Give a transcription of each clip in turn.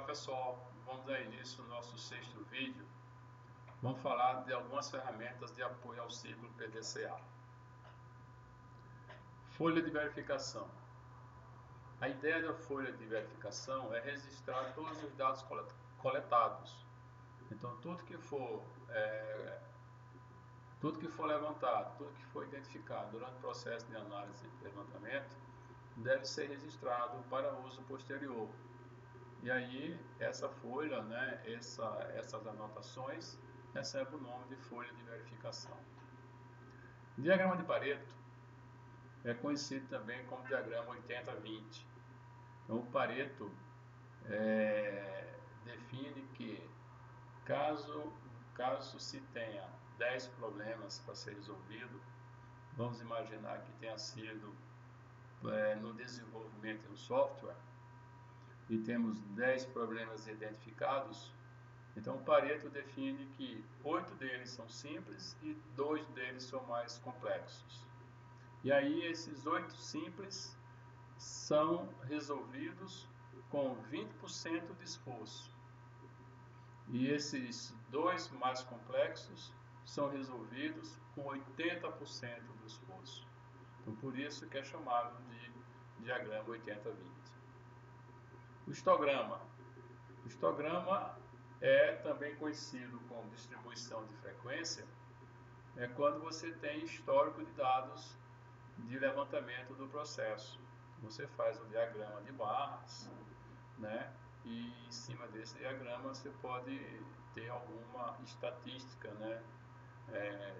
pessoal, vamos dar início ao nosso sexto vídeo. Vamos falar de algumas ferramentas de apoio ao ciclo PDCA. Folha de verificação. A ideia da folha de verificação é registrar todos os dados coletados. Então tudo que for levantado, tudo que for identificado durante o processo de análise e levantamento deve ser registrado para uso posterior. E aí essa folha, essas anotações recebe o nome de folha de verificação. O diagrama de Pareto é conhecido também como diagrama 80-20. Então o Pareto define que caso se tenha 10 problemas para ser resolvido, vamos imaginar que tenha sido no desenvolvimento de um software, e temos 10 problemas identificados, então o Pareto define que 8 deles são simples e 2 deles são mais complexos. E aí esses 8 simples são resolvidos com 20% de esforço. E esses 2 mais complexos são resolvidos com 80% do esforço. Então por isso que é chamado de diagrama 80-20. O histograma. O histograma é também conhecido como distribuição de frequência. É quando você tem histórico de dados de levantamento do processo. Você faz o diagrama de barras, e em cima desse diagrama você pode ter alguma estatística,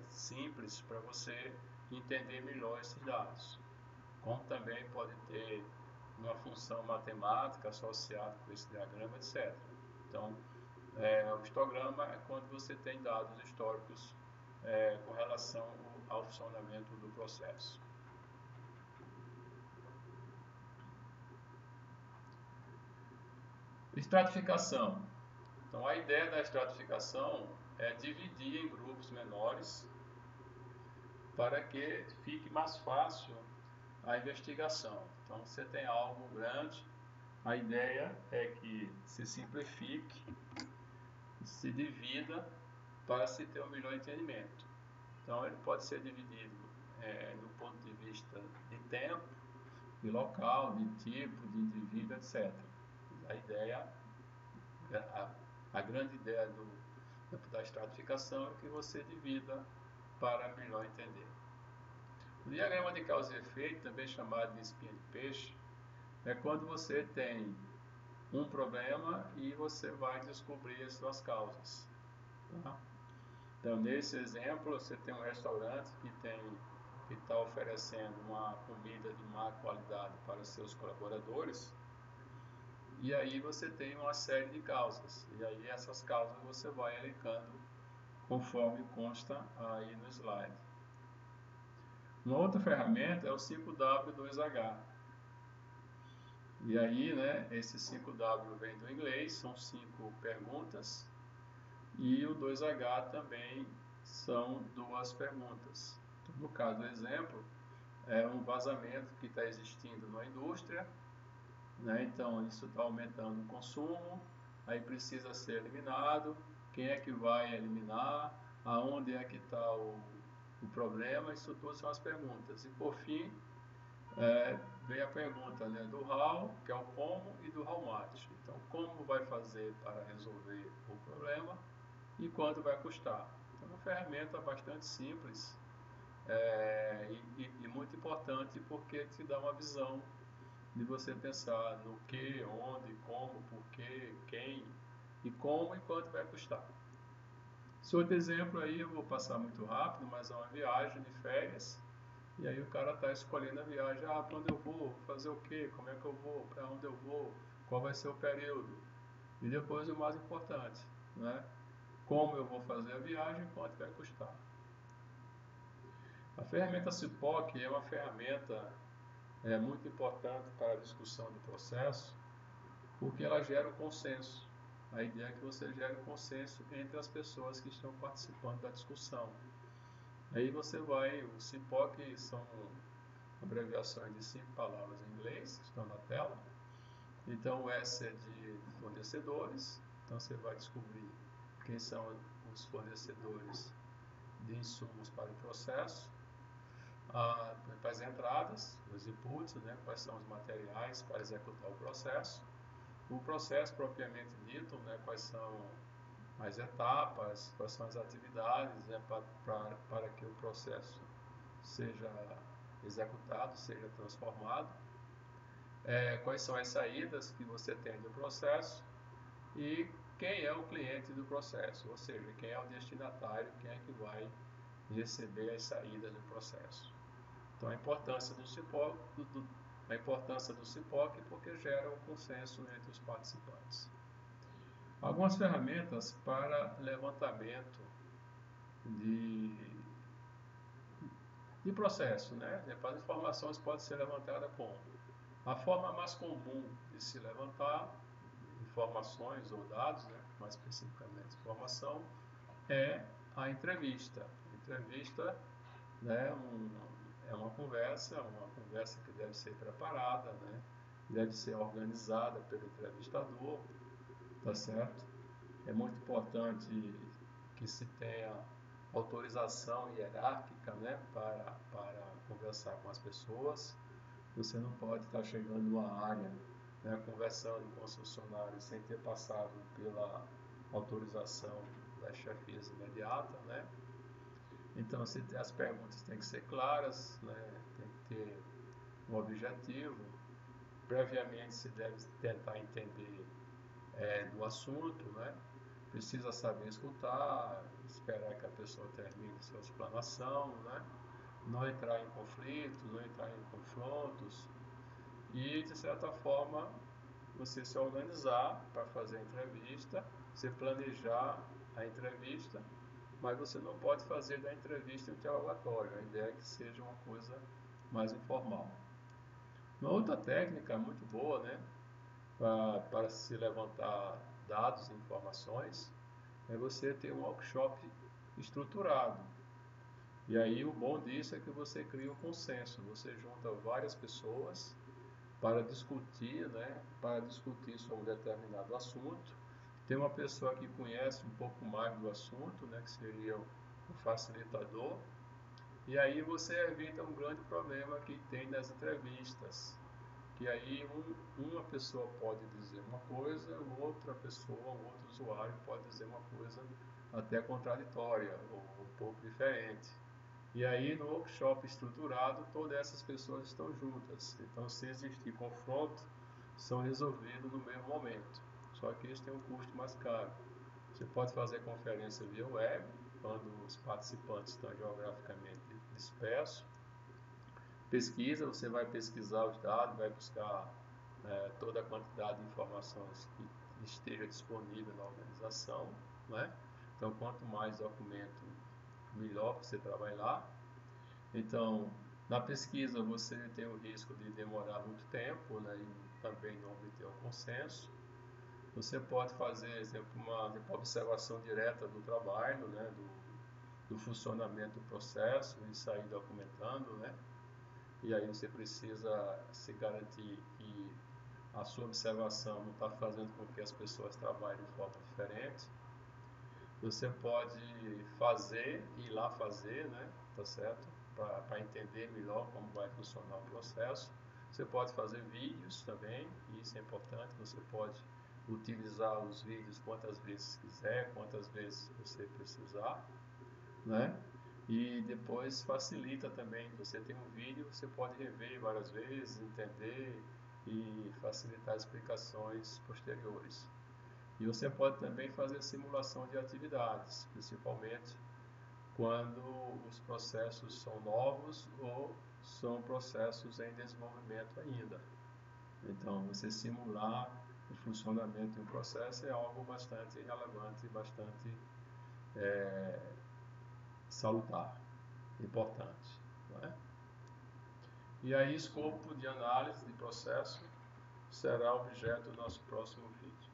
simples para você entender melhor esses dados. Como também pode ter uma função matemática associada com esse diagrama, etc. Então, o histograma é quando você tem dados históricos com relação ao funcionamento do processo. Estratificação. Então, a ideia da estratificação é dividir em grupos menores para que fique mais fácil a investigação. Então, você tem algo grande, a ideia é que se simplifique, se divida para se ter um melhor entendimento. Então, ele pode ser dividido do ponto de vista de tempo, de local, de tipo, de indivíduo, etc. A ideia, a grande ideia da estratificação é que você divida para melhor entender. O diagrama de causa e efeito, também chamado de espinha de peixe, é quando você tem um problema e você vai descobrir as suas causas. Tá? Então, nesse exemplo, você tem um restaurante que está oferecendo uma comida de má qualidade para seus colaboradores, e aí você tem uma série de causas, e aí essas causas você vai elencando conforme consta aí no slide. Uma outra ferramenta é o 5W2H. E aí, esse 5W vem do inglês, são 5 perguntas, e o 2H também são 2 perguntas. Então, no caso do exemplo, é um vazamento que está existindo na indústria, então isso está aumentando o consumo, aí precisa ser eliminado, quem é que vai eliminar, aonde é que está o problema, isso tudo são as perguntas. E por fim, vem a pergunta do how, que é o como, e do how much. Então, como vai fazer para resolver o problema e quanto vai custar. Então, é uma ferramenta bastante simples e muito importante, porque te dá uma visão de você pensar no que, onde, como, porquê, quem, e como e quanto vai custar. Esse outro exemplo aí eu vou passar muito rápido, mas é uma viagem de férias. E aí o cara está escolhendo a viagem, para onde eu vou, fazer o quê, como é que eu vou, para onde eu vou, qual vai ser o período. E depois o mais importante, como eu vou fazer a viagem e quanto vai custar. A ferramenta CIPOC é uma ferramenta muito importante para a discussão do processo, porque ela gera um consenso. A ideia é que você gere um consenso entre as pessoas que estão participando da discussão. Aí você vai, o CIPOC são abreviações de 5 palavras em inglês, que estão na tela. Então o S é de fornecedores. Então você vai descobrir quem são os fornecedores de insumos para o processo, para as entradas, os inputs, né, quais são os materiais para executar o processo propriamente dito, né, quais são as etapas, quais são as atividades, né, para que o processo seja executado, seja transformado, quais são as saídas que você tem do processo e quem é o cliente do processo, ou seja, quem é o destinatário, quem é que vai receber as saídas do processo. Então a importância do CIPOC porque gera um consenso entre os participantes. Algumas ferramentas para levantamento de processo, né? As informações podem ser levantadas como? A forma mais comum de se levantar informações ou dados, né? Mais especificamente informação, é a entrevista. A entrevista, né, é uma conversa que deve ser preparada, né? Deve ser organizada pelo entrevistador, tá certo? É muito importante que se tenha autorização hierárquica, né, para conversar com as pessoas. Você não pode estar chegando numa área, né, conversando com os funcionários sem ter passado pela autorização das chefias imediatas, né? Então, as perguntas têm que ser claras, né? Tem que ter um objetivo. Previamente se deve tentar entender do assunto, né? Precisa saber escutar, esperar que a pessoa termine sua explanação, né? Não entrar em conflitos, não entrar em confrontos e, de certa forma, você se organizar para fazer a entrevista, você planejar a entrevista, mas você não pode fazer da entrevista um interrogatório. A ideia é que seja uma coisa mais informal. Uma outra técnica muito boa, né, para se levantar dados e informações, é você ter um workshop estruturado. E aí o bom disso é que você cria um consenso, você junta várias pessoas para discutir, né, sobre um determinado assunto. Tem uma pessoa que conhece um pouco mais do assunto, né, que seria o facilitador, e aí você evita um grande problema que tem nas entrevistas, que aí uma pessoa pode dizer uma coisa, outra pessoa, um outro usuário pode dizer uma coisa até contraditória ou um pouco diferente. E aí no workshop estruturado, todas essas pessoas estão juntas. Então, se existir confronto, são resolvidos no mesmo momento. Só que isso tem um custo mais caro. Você pode fazer conferência via web, quando os participantes estão geograficamente dispersos. Pesquisa, você vai pesquisar os dados, vai buscar toda a quantidade de informações que esteja disponível na organização, né? Então, quanto mais documento, melhor para você trabalhar. Então, na pesquisa você tem o risco de demorar muito tempo, né, e também não obter o consenso. Você pode fazer, exemplo, uma observação direta do trabalho, né, do funcionamento do processo e sair documentando, né? E aí você precisa se garantir que a sua observação não está fazendo com que as pessoas trabalhem de forma diferente. Você pode ir lá fazer, né? Tá certo? Para entender melhor como vai funcionar o processo. Você pode fazer vídeos também, e isso é importante. Você pode utilizar os vídeos quantas vezes quiser, quantas vezes você precisar, né? E depois facilita também. Você tem um vídeo, você pode rever várias vezes, entender e facilitar explicações posteriores. E você pode também fazer simulação de atividades, principalmente quando os processos são novos ou são processos em desenvolvimento ainda. Então, você simular o funcionamento de um processo é algo bastante relevante e bastante salutar, importante, não é? E aí, escopo de análise de processo será objeto do nosso próximo vídeo.